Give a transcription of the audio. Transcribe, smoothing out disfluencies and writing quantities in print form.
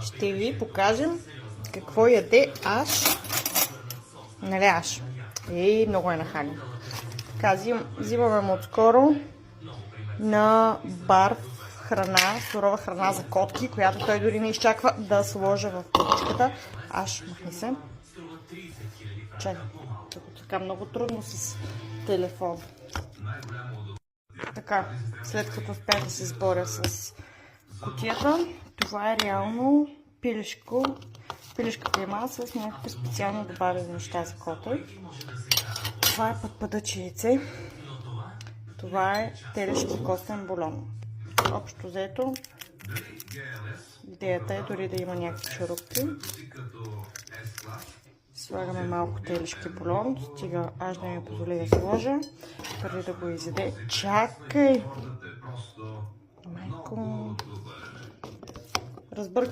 ще ви покажем какво яде Аш. Нали Аш? Много е нахален. Така, взимаме му отскоро на бар храна, сурова храна за котки, която той дори не изчаква да сложа в котичката. Аш, махни се. Чакай, така много трудно с телефон. Така, след като успях да се сборя с кутията, това е реално пилешка крема с някакви специално добавени неща за кота. Това е пътпъдъче яйце. Това е телешки костен бульон. Общо взето, идеята е дори да има някакви шурупки. Слагаме малко телешки бульон, стига аж да ми позволи да сложа, преди да го изяде. Чакай! Майко! Разбърках